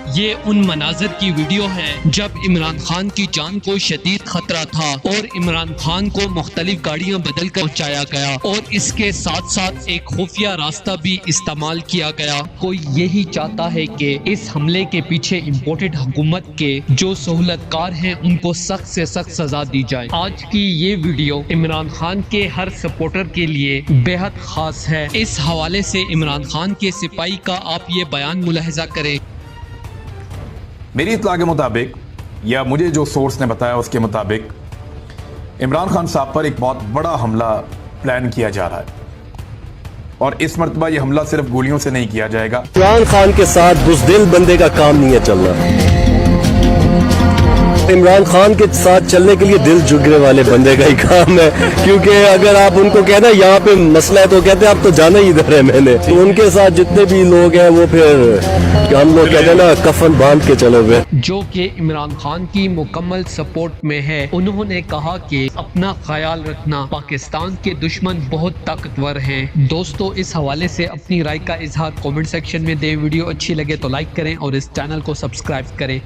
ये उन मनाजर की वीडियो है जब इमरान खान की जान को शदीद खतरा था और इमरान खान को मुख्तलिफ गाड़ियां बदल कर पहुँचाया गया और इसके साथ साथ एक खुफिया रास्ता भी इस्तेमाल किया गया। कोई यही चाहता है कि इस हमले के पीछे इम्पोर्टेड हुकूमत के जो सहूलतकार हैं उनको सख्त से सख्त सजा दी जाए। आज की ये वीडियो इमरान खान के हर सपोर्टर के लिए बेहद खास है। इस हवाले से इमरान खान के सिपाही का आप ये बयान मुलाहिजा करें। मेरी इत्तला के मुताबिक या मुझे जो सोर्स ने बताया उसके मुताबिक इमरान खान साहब पर एक बहुत बड़ा हमला प्लान किया जा रहा है और इस मर्तबा ये हमला सिर्फ गोलियों से नहीं किया जाएगा। इमरान खान के साथ बुज़दिल बंदे का काम नहीं है चलना। इमरान खान के साथ चलने के लिए दिल झुकने वाले बंदे का ही काम है, क्योंकि अगर आप उनको कहना यहाँ पे मसला है तो कहते हैं आप तो जाना ही इधर है मैंने। तो उनके साथ जितने भी लोग हैं वो फिर हम लोग कहते हैं ना कफन बांध के चले हुए, जो कि इमरान खान की मुकम्मल सपोर्ट में है। उन्होंने कहा कि अपना ख्याल रखना, पाकिस्तान के दुश्मन बहुत ताकतवर हैं। दोस्तों, इस हवाले से अपनी राय का इजहार कमेंट सेक्शन में दें। वीडियो अच्छी लगे तो लाइक करें और इस चैनल को सब्सक्राइब करें।